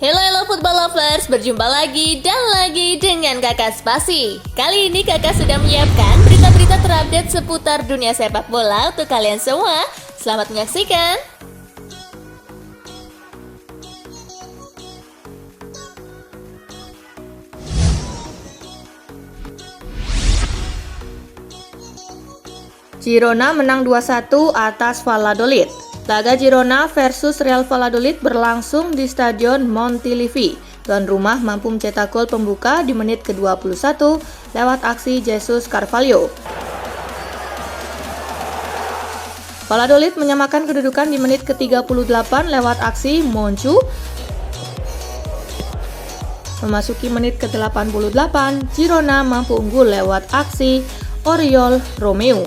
Hello football lovers, berjumpa lagi dan lagi dengan Kakak Spasi. Kali ini Kakak sudah menyiapkan berita-berita terupdate seputar dunia sepak bola untuk kalian semua. Selamat menyaksikan. Girona menang 2-1 atas Valladolid. Laga Girona versus Real Valladolid berlangsung di Stadion Montilivi. Tuan rumah mampu mencetak gol pembuka di menit ke-21 lewat aksi Jesus Carvalho. Valladolid menyamakan kedudukan di menit ke-38 lewat aksi Monchu. Memasuki menit ke-88, Girona mampu unggul lewat aksi Oriol Romeu.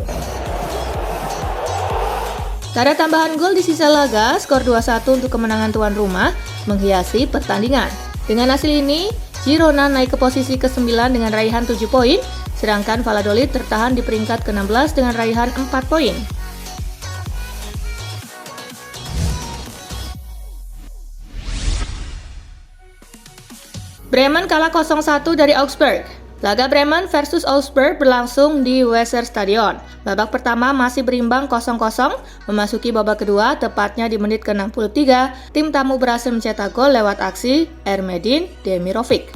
Tak ada tambahan gol di sisa laga, skor 2-1 untuk kemenangan tuan rumah menghiasi pertandingan. Dengan hasil ini, Girona naik ke posisi ke-9 dengan raihan 7 poin, sedangkan Valladolid tertahan di peringkat ke-16 dengan raihan 4 poin. Bremen kalah 0-1 dari Augsburg. Laga Bremen versus Augsburg berlangsung di Weserstadion. Babak pertama masih berimbang 0-0, memasuki babak kedua tepatnya di menit ke-63, tim tamu berhasil mencetak gol lewat aksi Ermedin Demirovic.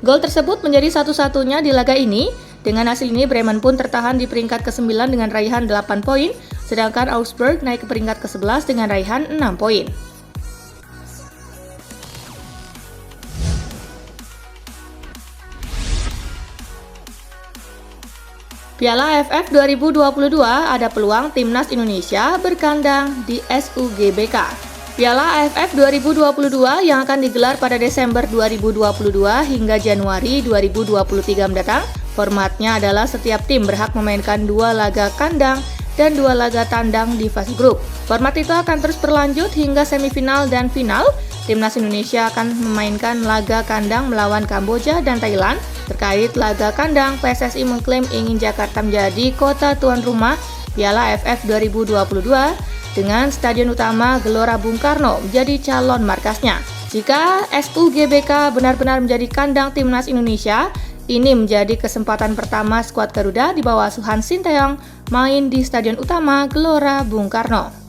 Gol tersebut menjadi satu-satunya di laga ini. Dengan hasil ini Bremen pun tertahan di peringkat ke-9 dengan raihan 8 poin, sedangkan Augsburg naik ke peringkat ke-11 dengan raihan 6 poin. Piala AFF 2022 ada peluang timnas Indonesia berkandang di SUGBK. Piala AFF 2022 yang akan digelar pada Desember 2022 hingga Januari 2023 mendatang, formatnya adalah setiap tim berhak memainkan 2 laga kandang dan 2 laga tandang di fase grup. Format itu akan terus berlanjut hingga semifinal dan final. Timnas Indonesia akan memainkan laga kandang melawan Kamboja dan Thailand. Terkait laga kandang, PSSI mengklaim ingin Jakarta menjadi kota tuan rumah Piala AFF 2022 dengan stadion utama Gelora Bung Karno menjadi calon markasnya. Jika SUGBK benar-benar menjadi kandang timnas Indonesia, ini menjadi kesempatan pertama skuad Garuda di bawah asuhan Sinteyong main di stadion utama Gelora Bung Karno.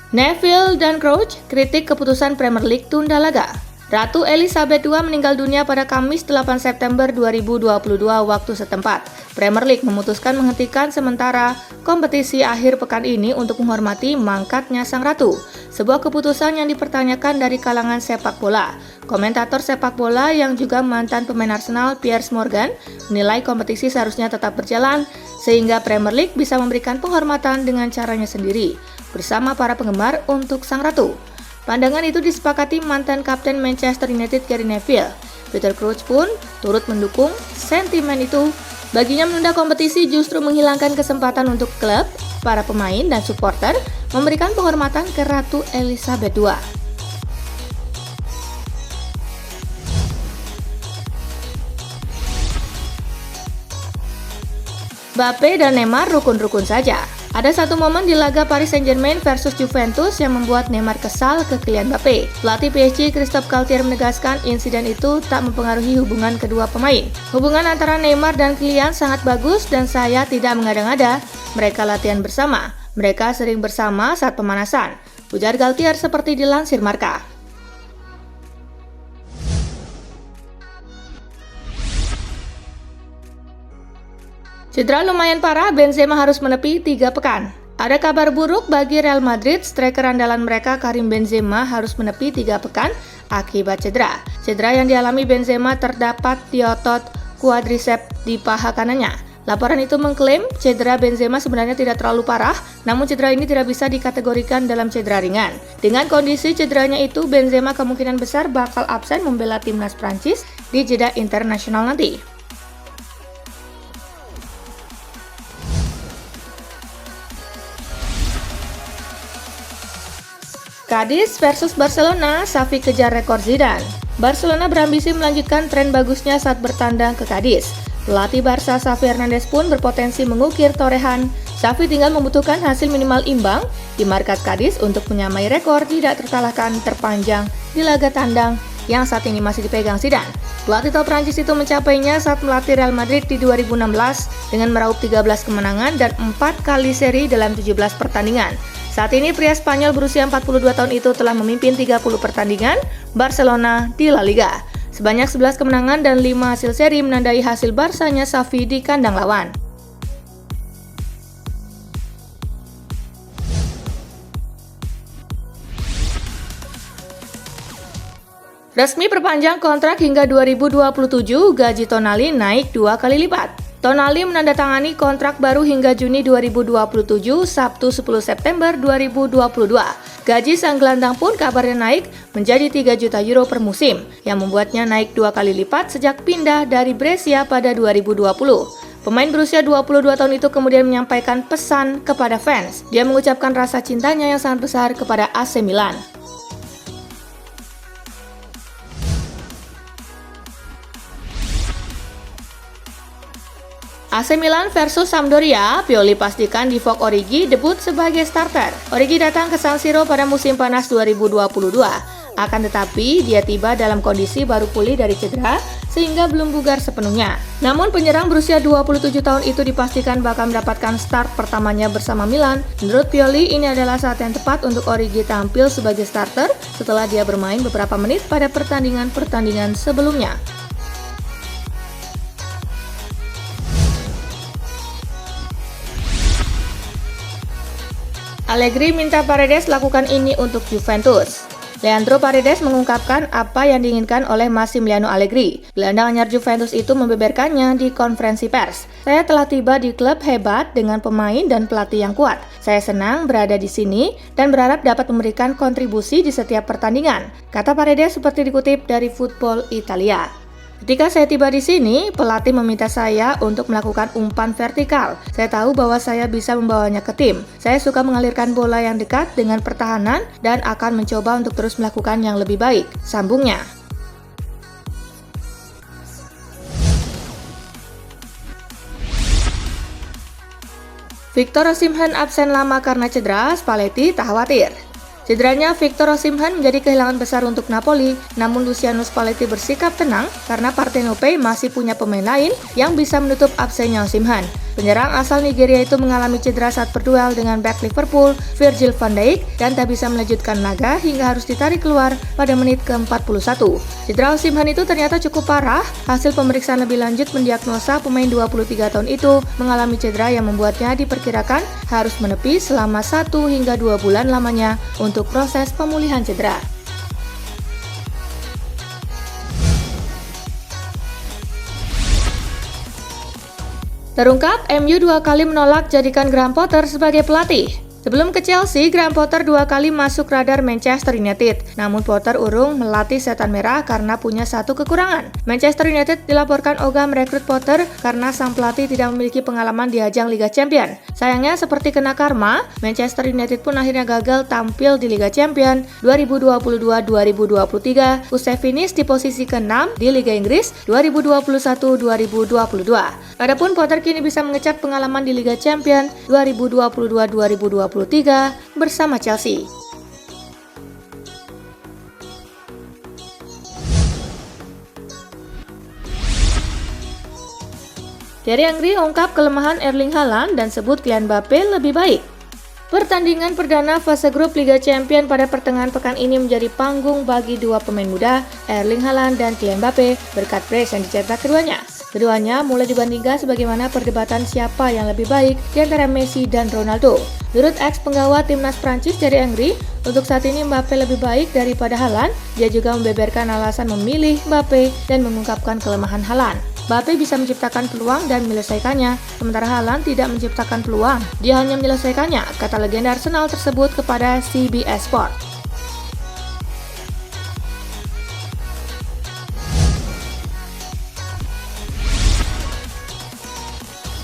Neville dan Crouch kritik keputusan Premier League tunda laga. Ratu Elizabeth II meninggal dunia pada Kamis 8 September 2022 waktu setempat. Premier League memutuskan menghentikan sementara kompetisi akhir pekan ini untuk menghormati mangkatnya sang ratu. Sebuah keputusan yang dipertanyakan dari kalangan sepak bola. Komentator sepak bola yang juga mantan pemain Arsenal, Piers Morgan, menilai kompetisi seharusnya tetap berjalan sehingga Premier League bisa memberikan penghormatan dengan caranya sendiri bersama para penggemar untuk sang ratu. Pandangan itu disepakati mantan kapten Manchester United Gary Neville. Peter Crouch pun turut mendukung sentimen itu. Baginya menunda kompetisi justru menghilangkan kesempatan untuk klub, para pemain dan supporter memberikan penghormatan ke Ratu Elizabeth II. Mbappe dan Neymar rukun-rukun saja. Ada satu momen di laga Paris Saint-Germain versus Juventus yang membuat Neymar kesal ke Kylian Mbappe. Pelatih PSG Christophe Galtier menegaskan insiden itu tak mempengaruhi hubungan kedua pemain. Hubungan antara Neymar dan Kylian sangat bagus dan saya tidak mengada-ngada. Mereka latihan bersama. Mereka sering bersama saat pemanasan. Ujar Galtier seperti dilansir Marca. Cedera lumayan parah, Benzema harus menepi 3 pekan. Ada kabar buruk bagi Real Madrid, striker andalan mereka Karim Benzema harus menepi 3 pekan akibat cedera. Cedera yang dialami Benzema terdapat di otot quadriceps di paha kanannya. Laporan itu mengklaim cedera Benzema sebenarnya tidak terlalu parah, namun cedera ini tidak bisa dikategorikan dalam cedera ringan. Dengan kondisi cederanya itu, Benzema kemungkinan besar bakal absen membela timnas Prancis di jeda internasional nanti. Cadiz versus Barcelona, Xavi kejar rekor Zidane. Barcelona berambisi melanjutkan tren bagusnya saat bertandang ke Cadiz. Pelatih Barca Xavi Hernandez pun berpotensi mengukir torehan. Xavi tinggal membutuhkan hasil minimal imbang di markas Cadiz untuk menyamai rekor tidak terkalahkan terpanjang di laga tandang yang saat ini masih dipegang Zidane. Pelatih top Prancis itu mencapainya saat melatih Real Madrid di 2016 dengan meraup 13 kemenangan dan 4 kali seri dalam 17 pertandingan. Saat ini pria Spanyol berusia 42 tahun itu telah memimpin 30 pertandingan Barcelona di La Liga. Sebanyak 11 kemenangan dan 5 hasil seri menandai hasil Barsanya Xavi di kandang lawan. Resmi perpanjang kontrak hingga 2027, gaji Tonali naik 2 kali lipat. Tonali menandatangani kontrak baru hingga Juni 2027, Sabtu 10 September 2022. Gaji sang gelandang pun kabarnya naik menjadi 3 juta euro per musim, yang membuatnya naik 2 kali lipat sejak pindah dari Brescia pada 2020. Pemain berusia 22 tahun itu kemudian menyampaikan pesan kepada fans. Dia mengucapkan rasa cintanya yang sangat besar kepada AC Milan. AC Milan versus Sampdoria, Pioli pastikan Divock Origi debut sebagai starter. Origi datang ke San Siro pada musim panas 2022. Akan tetapi, dia tiba dalam kondisi baru pulih dari cedera sehingga belum bugar sepenuhnya. Namun penyerang berusia 27 tahun itu dipastikan bakal mendapatkan start pertamanya bersama Milan. Menurut Pioli, ini adalah saat yang tepat untuk Origi tampil sebagai starter setelah dia bermain beberapa menit pada pertandingan-pertandingan sebelumnya. Allegri minta Paredes lakukan ini untuk Juventus. Leandro Paredes mengungkapkan apa yang diinginkan oleh Massimiliano Allegri. Gelandang anyar Juventus itu membeberkannya di konferensi pers. Saya telah tiba di klub hebat dengan pemain dan pelatih yang kuat. Saya senang berada di sini dan berharap dapat memberikan kontribusi di setiap pertandingan, kata Paredes seperti dikutip dari Football Italia. Ketika saya tiba di sini, pelatih meminta saya untuk melakukan umpan vertikal. Saya tahu bahwa saya bisa membawanya ke tim. Saya suka mengalirkan bola yang dekat dengan pertahanan dan akan mencoba untuk terus melakukan yang lebih baik, sambungnya. Victor Osimhen absen lama karena cedera, Spalletti tak khawatir. Cederanya Victor Osimhen menjadi kehilangan besar untuk Napoli, namun Luciano Spalletti bersikap tenang karena Partenope masih punya pemain lain yang bisa menutup absennya Osimhen. Penyerang asal Nigeria itu mengalami cedera saat berduel dengan bek Liverpool, Virgil van Dijk, dan tak bisa melanjutkan laga hingga harus ditarik keluar pada menit ke-41. Cedera Osimhen itu ternyata cukup parah. Hasil pemeriksaan lebih lanjut mendiagnosa pemain 23 tahun itu mengalami cedera yang membuatnya diperkirakan harus menepi selama 1 hingga 2 bulan lamanya untuk proses pemulihan cedera. Terungkap, MU 2 kali menolak jadikan Graham Potter sebagai pelatih. Sebelum ke Chelsea, Graham Potter 2 kali masuk radar Manchester United. Namun Potter urung melatih Setan Merah karena punya satu kekurangan. Manchester United dilaporkan ogah merekrut Potter karena sang pelatih tidak memiliki pengalaman di ajang Liga Champions. Sayangnya seperti kena karma, Manchester United pun akhirnya gagal tampil di Liga Champions 2022-2023, usai finish di posisi ke-6 di Liga Inggris 2021-2022. Adapun Potter kini bisa mengecap pengalaman di Liga Champions 2022-2023 bersama Chelsea. Thierry Henry ungkap kelemahan Erling Haaland dan sebut Kylian Mbappe lebih baik. Pertandingan perdana fase grup Liga Champions pada pertengahan pekan ini menjadi panggung bagi dua pemain muda, Erling Haaland dan Kylian Mbappe, berkat brace yang dicetak keduanya. Keduanya mulai dibandingkan sebagaimana perdebatan siapa yang lebih baik di antara Messi dan Ronaldo. Menurut ex penggawa timnas Prancis Thierry Henry, untuk saat ini Mbappe lebih baik daripada Haaland. Dia juga membeberkan alasan memilih Mbappe dan mengungkapkan kelemahan Haaland. Mbappe bisa menciptakan peluang dan menyelesaikannya, sementara Haaland tidak menciptakan peluang. Dia hanya menyelesaikannya, kata legenda Arsenal tersebut kepada CBS Sport.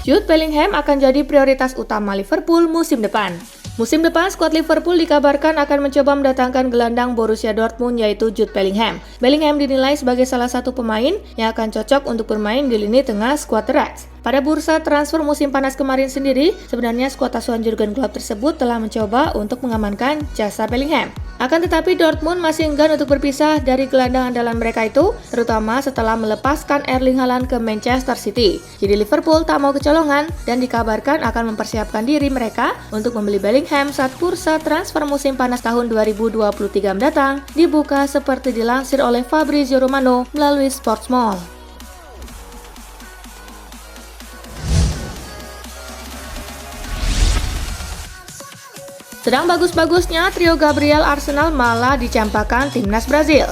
Jude Bellingham akan jadi prioritas utama Liverpool musim depan. Musim depan, skuad Liverpool dikabarkan akan mencoba mendatangkan gelandang Borussia Dortmund yaitu Jude Bellingham. Bellingham dinilai sebagai salah satu pemain yang akan cocok untuk bermain di lini tengah skuad The Reds. Pada bursa transfer musim panas kemarin sendiri, sebenarnya skuad asuhan Jurgen Klopp tersebut telah mencoba untuk mengamankan jasa Bellingham. Akan tetapi Dortmund masih enggan untuk berpisah dari gelandang andalan mereka itu, terutama setelah melepaskan Erling Haaland ke Manchester City. Jadi Liverpool tak mau kecolongan dan dikabarkan akan mempersiapkan diri mereka untuk membeli Bellingham saat bursa transfer musim panas tahun 2023 mendatang dibuka seperti dilansir oleh Fabrizio Romano melalui Sportsmall. Sedang bagus-bagusnya, trio Gabriel Arsenal malah dicampakkan timnas Brazil.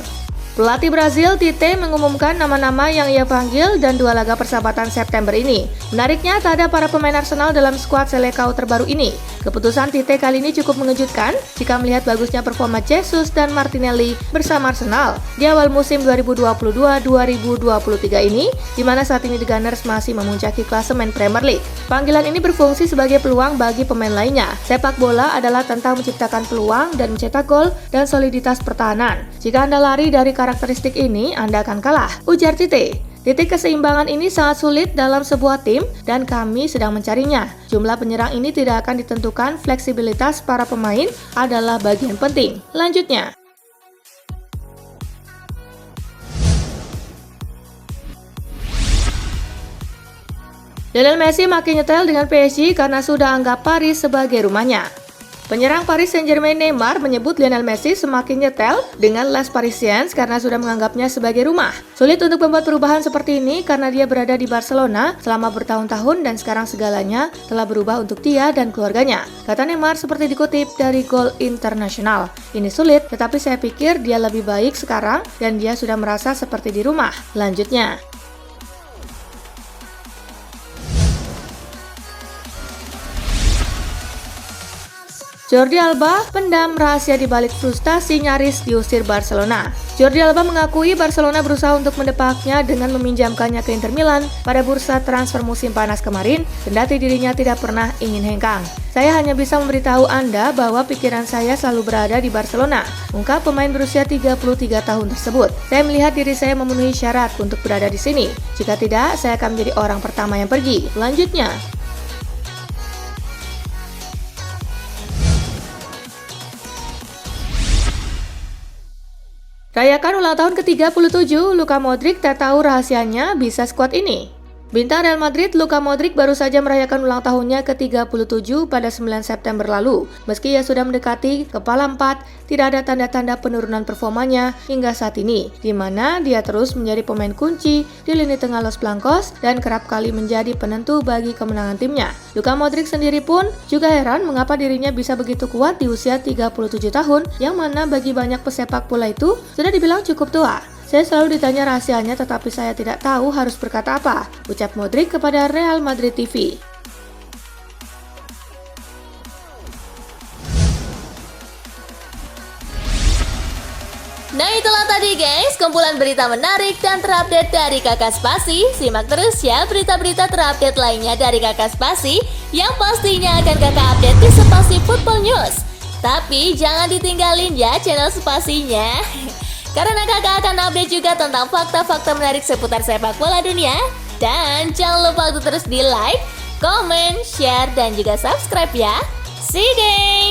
Pelatih Brazil, Tite, mengumumkan nama-nama yang ia panggil dan 2 laga persahabatan September ini. Menariknya, tak ada para pemain Arsenal dalam skuad Seleção terbaru ini. Keputusan Tite kali ini cukup mengejutkan jika melihat bagusnya performa Jesus dan Martinelli bersama Arsenal di awal musim 2022-2023 ini, di mana saat ini The Gunners masih memuncaki klasemen Premier League. Panggilan ini berfungsi sebagai peluang bagi pemain lainnya. Sepak bola adalah tentang menciptakan peluang dan mencetak gol dan soliditas pertahanan. Jika Anda lari dari karakteristik ini, Anda akan kalah, ujar Tite. Titik keseimbangan ini sangat sulit dalam sebuah tim dan kami sedang mencarinya. Jumlah penyerang ini tidak akan ditentukan, fleksibilitas para pemain adalah bagian penting. Lanjutnya, Lionel Messi makin nyetel dengan PSG karena sudah anggap Paris sebagai rumahnya. Penyerang Paris Saint-Germain Neymar menyebut Lionel Messi semakin nyetel dengan Les Parisiens karena sudah menganggapnya sebagai rumah. Sulit untuk membuat perubahan seperti ini karena dia berada di Barcelona selama bertahun-tahun dan sekarang segalanya telah berubah untuk dia dan keluarganya. Kata Neymar seperti dikutip dari Goal International. Ini sulit, tetapi saya pikir dia lebih baik sekarang dan dia sudah merasa seperti di rumah. Lanjutnya, Jordi Alba pendam rahasia di balik frustasi nyaris diusir Barcelona. Jordi Alba mengakui Barcelona berusaha untuk mendepaknya dengan meminjamkannya ke Inter Milan pada bursa transfer musim panas kemarin, kendati dirinya tidak pernah ingin hengkang. Saya hanya bisa memberitahu Anda bahwa pikiran saya selalu berada di Barcelona, ungkap pemain berusia 33 tahun tersebut. Saya melihat diri saya memenuhi syarat untuk berada di sini. Jika tidak, saya akan menjadi orang pertama yang pergi. Lanjutnya, rayakan ulang tahun ke-37, Luka Modric tak tahu rahasianya bisa skuad ini. Bintang Real Madrid, Luka Modric baru saja merayakan ulang tahunnya ke-37 pada 9 September lalu. Meski ia sudah mendekati kepala 4, tidak ada tanda-tanda penurunan performanya hingga saat ini, di mana dia terus menjadi pemain kunci di lini tengah Los Blancos dan kerap kali menjadi penentu bagi kemenangan timnya. Luka Modric sendiri pun juga heran mengapa dirinya bisa begitu kuat di usia 37 tahun, yang mana bagi banyak pesepak bola itu sudah dibilang cukup tua. Saya selalu ditanya rahasianya tetapi saya tidak tahu harus berkata apa, ucap Modric kepada Real Madrid TV. Nah itulah tadi guys, kumpulan berita menarik dan terupdate dari Kakak Spasi. Simak terus ya berita-berita terupdate lainnya dari Kakak Spasi yang pastinya akan Kakak update di Spasi Football News. Tapi jangan ditinggalin ya channel Spasinya. Karena kakak akan update juga tentang fakta-fakta menarik seputar sepak bola dunia. Dan jangan lupa untuk terus di like, comment, share, dan juga subscribe ya. See you guys!